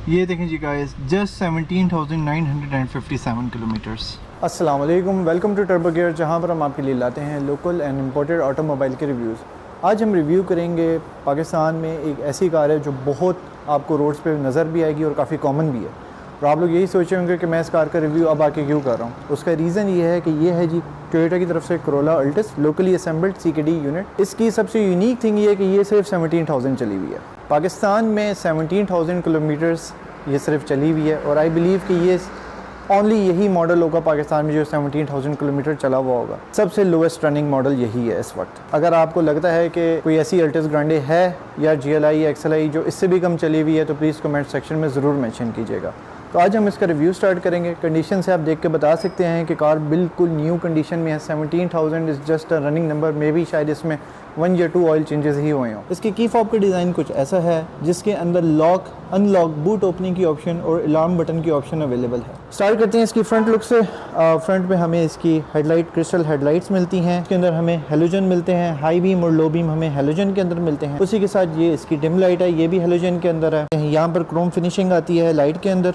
ये देखें जी गाइस, जस्ट 17,957 किलोमीटर्स। अस्सलाम वालेकुम, वेलकम टू टर्बो गियर, जहाँ पर हम आपके लिए लाते हैं लोकल एंड इम्पोर्टेड ऑटोमोबाइल के रिव्यूज़। आज हम रिव्यू करेंगे पाकिस्तान में एक ऐसी कार है जो बहुत आपको रोड्स पे नज़र भी आएगी और काफ़ी कॉमन भी है। और आप लोग यही सोचे होंगे कि मैं इस कार का रिव्यू अब आके क्यों कर रहा हूँ। उसका रीज़न ये है कि ये है जी टोयोटा की तरफ से Corolla Altis locally assembled CKD unit. इसकी सबसे यूनिक थिंग ये है कि ये सिर्फ 17,000 चली हुई है। पाकिस्तान में 17,000 किलोमीटर्स ये सिर्फ चली हुई है और आई बिलीव कि ये ओनली यही मॉडल होगा पाकिस्तान में जो 17,000 किलोमीटर चला हुआ होगा। सबसे लोएस्ट रनिंग मॉडल यही है इस वक्त। अगर आपको लगता है कि कोई ऐसी अल्टिस ग्रांडे है या GLI या XLI जो इससे भी कम चली हुई है तो प्लीज़ कमेंट सेक्शन में ज़रूर मेंशन कीजिएगा। तो आज हम इसका रिव्यू स्टार्ट करेंगे। कंडीशन से आप देख के बता सकते हैं कि कार बिल्कुल न्यू कंडीशन में है। 17,000 is just a running number, may be शायद इसमें 1 या 2 ऑयल चेंजेस ही हुए हों। इसकी की फॉब का डिज़ाइन कुछ ऐसा है जिसके अंदर लॉक, अनलॉक, बूट ओपनिंग की ऑप्शन और अलार्म बटन की ऑप्शन अवेलेबल है। स्टार्ट करते हैं इसकी फ्रंट लुक से। फ्रंट में हमें इसकी हेडलाइट, क्रिस्टल हेडलाइट्स मिलती हैं। इसके अंदर हमें हेलोजन मिलते हैं, हाई बीम और लो बीम हमें हेलोजन के अंदर मिलते हैं। उसी के साथ ये इसकी डिम लाइट है, ये भी हेलोजन के अंदर है। यहाँ पर क्रोम फिनिशिंग आती है लाइट के अंदर।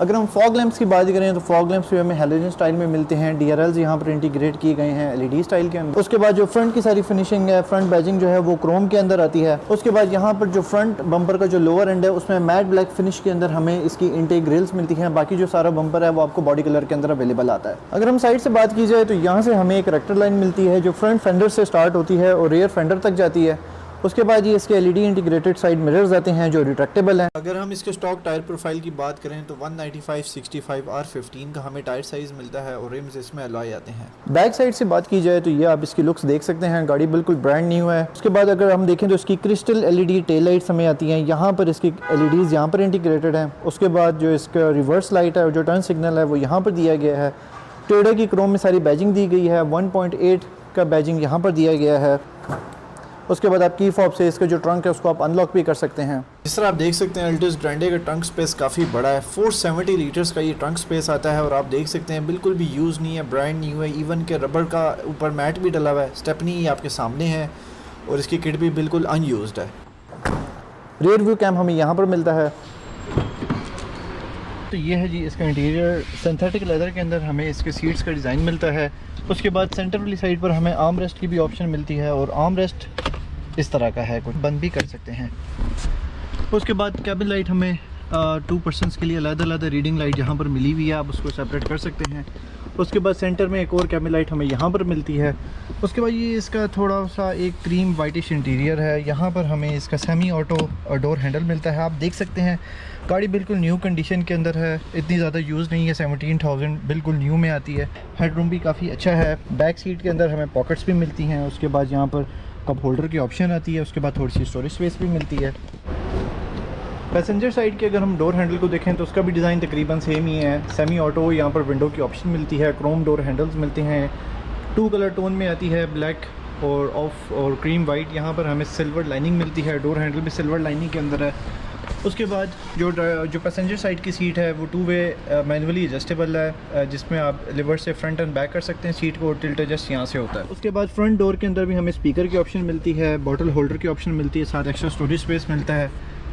अगर हम फॉग लैंप्स की बात करें तो फॉग लैंप्स भी हमें हेलोजन स्टाइल में मिलते हैं। DRLs यहाँ पर इंटीग्रेट किए गए हैं LED स्टाइल के अंदर। उसके बाद जो फ्रंट की सारी फिनिशिंग है, फ्रंट बैजिंग जो है वो क्रोम के अंदर आती है। उसके बाद यहाँ पर जो फ्रंट बम्पर का जो लोअर एंड है उसमें मैट ब्लैक फिनिश के अंदर हमें इसकी इंटेक ग्रिल्स मिलती हैं। बाकी जो सारा बम्पर है वो आपको बॉडी कलर के अंदर अवेलेबल आता है। अगर हम साइड से बात की जाए तो यहाँ से हमें एक रेक्टर लाइन मिलती है जो फ्रंट फेंडर से स्टार्ट होती है और रेयर फेंडर तक जाती है। उसके बाद ये इसके LED इंटीग्रेटेड साइड मिरर्स आते हैं जो रिट्रैक्टेबल हैं। अगर हम इसके स्टॉक टायर प्रोफाइल की बात करें तो 195/65 R15 का हमें टायर साइज़ मिलता है और रिम्स इसमें अलॉय आते हैं। बैक साइड से बात की जाए तो ये आप इसकी लुक्स देख सकते हैं, गाड़ी बिल्कुल ब्रांड न्यू है। उसके बाद अगर हम देखें तो इसकी क्रिस्टल LED टेल लाइट्स हमें आती हैं। यहाँ पर इसकी LEDs यहाँ पर इंटीग्रेटेड हैं। उसके बाद जो इसका रिवर्स लाइट है और जो टर्न सिग्नल है वो यहाँ पर दिया गया है। टोयोटा की क्रोम में सारी बैजिंग दी गई है। 1.8 का बैजिंग यहाँ पर दिया गया है। उसके बाद आप की फॉब से इसका जो ट्रंक है उसको आप अनलॉक भी कर सकते हैं। इस तरह आप देख सकते हैं अल्टिस ग्रैंडे का ट्रंक स्पेस काफ़ी बड़ा है। 470 लीटर्स का ये ट्रंक स्पेस आता है और आप देख सकते हैं बिल्कुल भी यूज़ नहीं है, ब्रांड न्यू है। इवन के रबड़ का ऊपर मैट भी डला हुआ है। स्टेपनी आपके सामने है और इसकी किट भी बिल्कुल अनयूज्ड है। रियर व्यू कैम हमें यहाँ पर मिलता है। तो ये है जी इसका इंटीरियर। सिंथेटिक लेदर के अंदर हमें इसके सीट्स का डिज़ाइन मिलता है। उसके बाद सेंटर वाली साइड पर हमें आर्म रेस्ट की भी ऑप्शन मिलती है और आर्म रेस्ट इस तरह का है, कुछ बंद भी कर सकते हैं। उसके बाद कैबिन लाइट हमें 2 पर्सन्स के लिए अलग-अलग रीडिंग लाइट यहाँ पर मिली हुई है, आप उसको सेपरेट कर सकते हैं। उसके बाद सेंटर में एक और कैबिन लाइट हमें यहाँ पर मिलती है। उसके बाद ये इसका थोड़ा सा एक क्रीम वाइटिश इंटीरियर है। यहाँ पर हमें इसका सेमी ऑटो डोर हैंडल मिलता है। आप देख सकते हैं गाड़ी बिल्कुल न्यू कंडीशन के अंदर है, इतनी ज़्यादा यूज़ नहीं है। 17,000 बिल्कुल न्यू में आती है। हेडरूम भी काफ़ी अच्छा है। बैक सीट के अंदर हमें पॉकेट्स भी मिलती हैं। उसके बाद यहाँ पर कप होल्डर की ऑप्शन आती है। उसके बाद थोड़ी सी स्टोरेज स्पेस भी मिलती है। पैसेंजर साइड के अगर हम डोर हैंडल को देखें तो उसका भी डिज़ाइन तकरीबन सेम ही है। सेमी ऑटो, यहाँ पर विंडो की ऑप्शन मिलती है। क्रोम डोर हैंडल्स मिलते हैं। 2 कलर टोन में आती है, ब्लैक और ऑफ और क्रीम वाइट। यहाँ पर हमें सिल्वर लाइनिंग मिलती है। डोर हैंडल भी सिल्वर लाइनिंग के अंदर है। उसके बाद जो पैसेंजर साइड की सीट है वो 2 वे मैनुअली एडजस्टेबल है, जिसमें आप लिवर से फ्रंट एंड बैक कर सकते हैं सीट को। टिल्ट एडजस्ट यहाँ से होता है। उसके बाद फ्रंट डोर के अंदर भी हमें स्पीकर की ऑप्शन मिलती है, बॉटल होल्डर की ऑप्शन मिलती है, साथ एक्स्ट्रा स्टोरेज स्पेस मिलता है।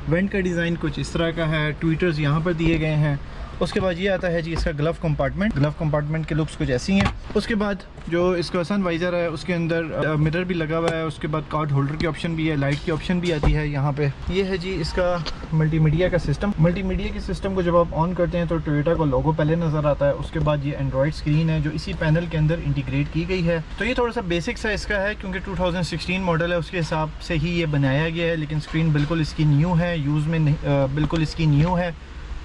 वेंट का डिज़ाइन कुछ इस तरह का है। ट्विटर्स यहाँ पर दिए गए हैं। उसके बाद ये आता है जी इसका ग्लव कंपार्टमेंट के लुक्स कुछ ऐसी हैं। उसके बाद जो इसका सन वाइज़र है उसके अंदर मिरर भी लगा हुआ है। उसके बाद कार्ड होल्डर की ऑप्शन भी है, लाइट की ऑप्शन भी आती है यहाँ पे। ये है जी इसका मल्टीमीडिया का सिस्टम। मल्टीमीडिया के सिस्टम को जब आप ऑन करते हैं तो टोयोटा का लोगो पहले नज़र आता है। उसके बाद ये एंड्रॉयड स्क्रीन है जो इसी पैनल के अंदर इंटीग्रेट की गई है। तो ये थोड़ा सा बेसिक सा इसका है क्योंकि 2016 मॉडल है, उसके हिसाब से ही ये बनाया गया है। लेकिन स्क्रीन बिल्कुल इसकी न्यू है, यूज़ में नहीं, बिल्कुल इसकी न्यू है।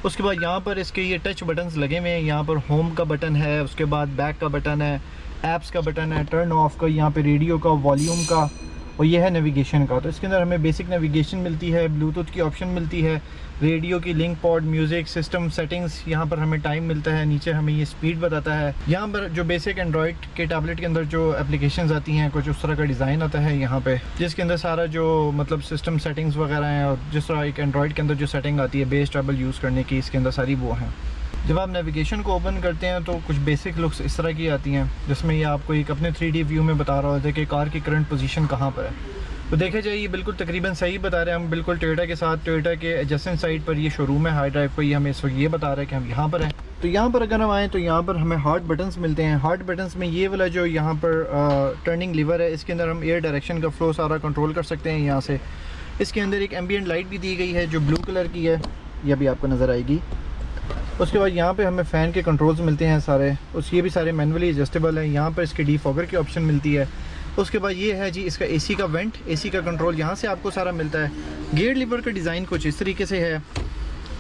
उसके बाद यहाँ पर इसके ये टच बटन्स लगे हुए हैं। यहाँ पर होम का बटन है, उसके बाद बैक का बटन है, ऐप्स का बटन है, टर्न ऑफ का, यहाँ पे रेडियो का, वॉल्यूम का और ये है नेविगेशन का। तो इसके अंदर हमें बेसिक नेविगेशन मिलती है, ब्लूटूथ की ऑप्शन मिलती है, रेडियो की link pod, music system settings, यहाँ पर हमें टाइम मिलता है, नीचे हमें ये स्पीड बताता है। यहाँ पर जो बेसिक एंड्रॉयड के टैबलेट के अंदर जो एप्लीकेशंस आती हैं कुछ उस तरह का डिज़ाइन आता है यहाँ पे, जिसके अंदर सारा जो मतलब सिस्टम सेटिंग्स वगैरह हैं और जिस तरह एक एंड्रॉयड के अंदर जो सेटिंग आती है बेस ट्रैवल यूज़ करने की, इसके अंदर सारी वो हैं। जब आप नेविगेशन को ओपन करते हैं तो कुछ बेसिक लुक्स इस तरह की आती हैं जिसमें ये आपको एक अपने 3D व्यू में बता रहा होता है कि कार की करंट पोजीशन कहाँ पर है। तो देखा जाए ये बिल्कुल तकरीबन सही बता रहे हैं हम, बिल्कुल टोयोटा के साथ, टोयोटा के एडजेसेंट साइड पर ये शोरूम है हाई ड्राइव पर, ये हमें इस वक्त ये बता रहा है कि हम यहाँ पर हैं। तो यहाँ पर अगर हम आएँ तो यहाँ पर हमें हार्ड बटन्स मिलते हैं। हार्ड बटन्स में ये वाला जो यहाँ पर टर्निंग लीवर है, इसके अंदर हम एयर डायरेक्शन का फ्लो सारा कंट्रोल कर सकते हैं यहाँ से। इसके अंदर एक एम्बियंट लाइट भी दी गई है जो ब्लू कलर की है, यह भी आपको नज़र आएगी। उसके बाद यहाँ पे हमें फ़ैन के कंट्रोल्स मिलते हैं सारे, ये भी सारे मैनुअली एडजस्टेबल हैं। यहाँ पर इसके डीफॉगर की ऑप्शन मिलती है। उसके बाद ये है जी इसका एसी का वेंट, एसी का कंट्रोल यहाँ से आपको सारा मिलता है। गियर लीवर का डिज़ाइन कुछ इस तरीके से है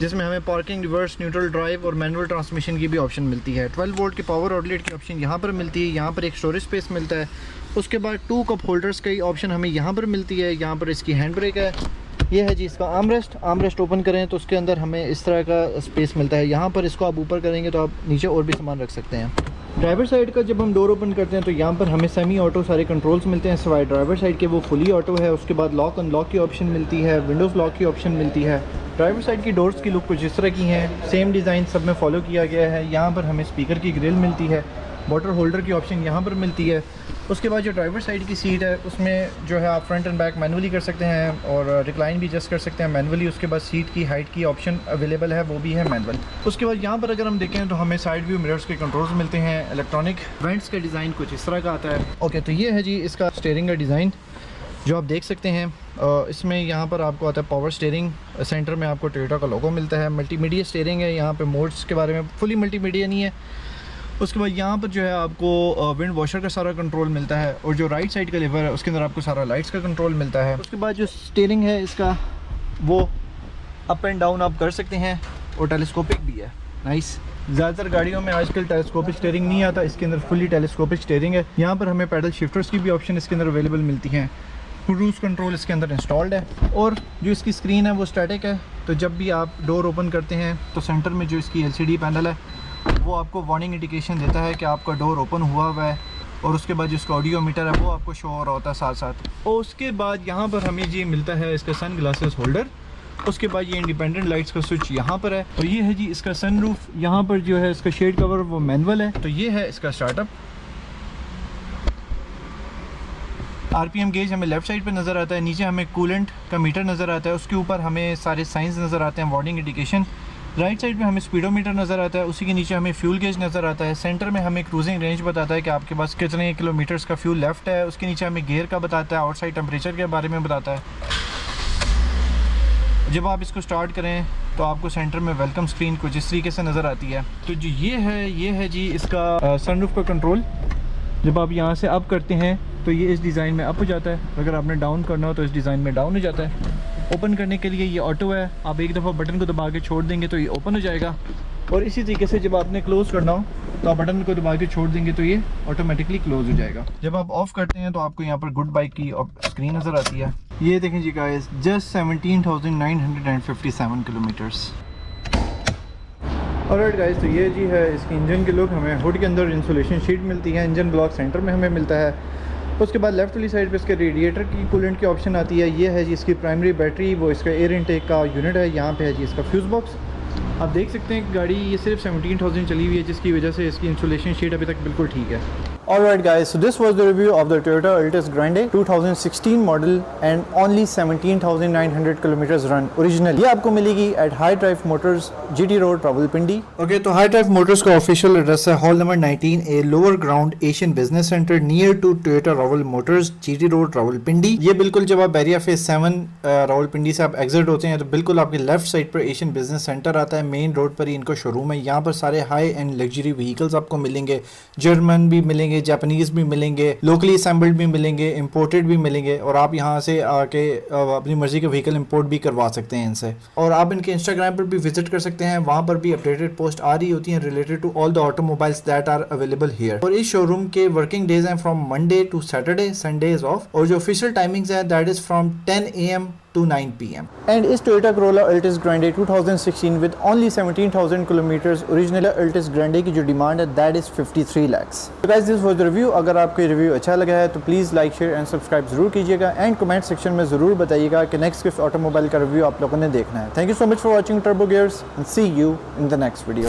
जिसमें हमें पार्किंग, रिवर्स, न्यूट्रल ड्राइव और मैनुअल ट्रांसमिशन की भी ऑप्शन मिलती है। 12 वोल्ट की पावर आउटलेट की ऑप्शन यहाँ पर मिलती है। यहाँ पर एक स्टोरेज स्पेस मिलता है। उसके बाद 2 कप होल्डर्स की ऑप्शन हमें यहाँ पर मिलती है। यहाँ पर इसकी हैंड ब्रेक है। ये है जी इसका आर्मरेस्ट ओपन करें तो उसके अंदर हमें इस तरह का स्पेस मिलता है। यहाँ पर इसको आप ऊपर करेंगे तो आप नीचे और भी सामान रख सकते हैं। ड्राइवर साइड का जब हम डोर ओपन करते हैं तो यहाँ पर हमें सेमी ऑटो सारे कंट्रोल्स मिलते हैं, सिवाय ड्राइवर साइड के वो फुली ऑटो है। उसके बाद लॉक अनलॉक की ऑप्शन मिलती है, विंडोज़ लॉक की ऑप्शन मिलती है। ड्राइवर साइड की डोर्स की लुक कुछ इस तरह की हैं, सेम डिज़ाइन सब में फॉलो किया गया है। यहाँ पर हमें स्पीकर की ग्रिल मिलती है, वाटर होल्डर की ऑप्शन यहाँ पर मिलती है। उसके बाद जो ड्राइवर साइड की सीट है उसमें जो है आप फ्रंट एंड बैक मैनुअली कर सकते हैं और रिक्लाइन भी एडजस्ट कर सकते हैं मैनुअली। उसके बाद सीट की हाइट की ऑप्शन अवेलेबल है, वो भी है मैनुअल। उसके बाद यहाँ पर अगर हम देखें तो हमें साइड व्यू मिरर्स के कंट्रोल्स मिलते हैं। इलेक्ट्रॉनिक वेंट्स का डिज़ाइन कुछ इस तरह का आता है। ओके, तो ये है जी इसका स्टीयरिंग का डिज़ाइन जो आप देख सकते हैं। इसमें यहाँ पर आपको आता है पावर स्टीयरिंग, सेंटर में आपको टोयोटा का लोगो मिलता है। मल्टीमीडिया स्टीयरिंग है। यहाँ पे मोड्स के बारे में फुली मल्टीमीडिया नहीं है। उसके बाद यहाँ पर जो है आपको विंड वॉशर का सारा कंट्रोल मिलता है और जो राइट साइड का लीवर है उसके अंदर आपको सारा लाइट्स का कंट्रोल मिलता है। उसके बाद जो स्टीयरिंग है इसका वो अप एंड डाउन आप कर सकते हैं और टेलीस्कोपिक भी है। नाइस। ज़्यादातर गाड़ियों में आजकल टेलीस्कोपिक स्टीयरिंग नहीं आता, इसके अंदर फुली टेलीस्कोपिक स्टीयरिंग है। यहाँ पर हमें पैडल शिफ्टर्स की भी ऑप्शन इसके अंदर अवेलेबल मिलती हैं। क्रूज कंट्रोल इसके अंदर इंस्टॉल्ड है और जो इसकी स्क्रीन है वो स्टैटिक है। तो जब भी आप डोर ओपन करते हैं तो सेंटर में जो इसकी LCD पैनल है वो आपको वार्निंग इंडिकेशन देता है कि आपका डोर ओपन हुआ है और उसके बाद जिसका ऑडियो मीटर है वो आपको शो हो रहा होता है साथ साथ। और उसके बाद यहाँ पर हमें जी मिलता है इसका सन ग्लासेस होल्डर। उसके बाद ये इंडिपेंडेंट लाइट्स का स्विच यहाँ पर है। तो ये है जी इसका सनरूफ। यहाँ पर जो है इसका शेड कवर वो मैनुअल है। तो ये है इसका स्टार्टअप। RPM गेज हमें लेफ़्ट साइड पे नज़र आता है। नीचे हमें कूलेंट का मीटर नज़र आता है। उसके ऊपर हमें सारे साइंस नज़र आते हैं, वार्निंग इंडिकेशन। राइट साइड में हमें स्पीडोमीटर नज़र आता है। उसी के नीचे हमें फ्यूल गेज नज़र आता है। सेंटर में हमें क्रूजिंग रेंज बताता है कि आपके पास कितने किलोमीटर्स का फ्यूल लेफ्ट है। उसके नीचे हमें गियर का बताता है, आउटसाइड टेम्परेचर के बारे में बताता है। जब आप इसको स्टार्ट करें तो आपको सेंटर में वेलकम स्क्रीन कुछ इस तरीके से नज़र आती है। तो जो ये है जी इसका सनरूफ का कंट्रोल। जब आप यहाँ से अप करते हैं तो ये इस डिज़ाइन में अप हो जाता है। अगर आपने डाउन करना हो तो इस डिज़ाइन में डाउन हो जाता है। ओपन करने के लिए ये ऑटो है, आप एक दफ़ा बटन को दबा के छोड़ देंगे तो ये ओपन हो जाएगा। और इसी तरीके से जब आपने क्लोज़ करना हो तो आप बटन को दबा के छोड़ देंगे तो ये ऑटोमेटिकली क्लोज़ हो जाएगा। जब आप ऑफ़ करते हैं तो आपको यहाँ पर गुड बाइक की स्क्रीन नज़र आती है। ये देखें जी guys, just 17,957 kilometres. Alright guys, तो ये जी है इसकी इंजन की लुक। हमें हुड के अंदर इंसुलेशन शीट मिलती है। इंजन ब्लॉक सेंटर में हमें मिलता है। उसके बाद लेफ्ट वाली साइड पे इसके रेडिएटर की कूलेंट की ऑप्शन आती है। ये है जी इसकी प्राइमरी बैटरी, वो इसका एयर इनटेक का यूनिट है। यहाँ पे है जी इसका फ्यूज़ बॉक्स। आप देख सकते हैं कि गाड़ी ये सिर्फ 17,000 चली हुई है, जिसकी वजह से इसकी इंसुलेशन शीट अभी तक बिल्कुल ठीक है। Alright guys, so this was the review of the Toyota Altis Grande 2016 model and only 17,900 kilometers run original। ये आपको मिलेगी at High Drive Motors, GT Road, Rawalpindi। Okay, तो High Drive Motors का ऑफिशियल एड्रेस है hall number 19A, lower ground Asian business centre near to Toyota Rawal motors, GT road, Rawalpindi. ये बिल्कुल जब आप बैरिया फेज 7 रावलपिंडी से आप एग्जिट होते हैं तो बिल्कुल आपके लेफ्ट साइड पर एशियन बिजनेस सेंटर आता है। मेन रोड पर ही इनका शोरूम है। यहाँ पर सारे हाई एंड लग्जरी व्हीकल्स आपको मिलेंगे। जर्मन भी मिलेंगे, जापानीज भी मिलेंगे, लोकली असेंबल्ड भी मिलेंगे, इंपोर्टेड भी मिलेंगे और आप यहाँ से आके अपनी मर्जी के व्हीकल इंपोर्ट भी करवा सकते हैं इनसे। और आप इनके इंस्टाग्राम पर भी विजिट कर सकते हैं, वहाँ पर भी अपडेटेड पोस्ट आ रही होती हैं related to all the automobiles that are available here. और इस शोरूम के वर्किंग डेज हैं from Monday to Saturday, Sunday is off. और जो ऑफिशियल टाइमिंग्स है that is from 10 AM to 9 PM। And is Toyota Corolla Altis Grande 2016 with only 17,000 kilometers original Altis Grande की जो demand है that is 53 lakhs। So guys, this was the review। अगर आपको review अच्छा लगा है तो please like, share and subscribe जरूर कीजिएगा एंड कमेंट सेक्शन में ज़रूर बताइएगा कि नेक्स्ट किस ऑटोमोबाइल का रिव्यू आप लोगों ने देखना है। Thank you so much for watching Turbo Gears and see you in the next video.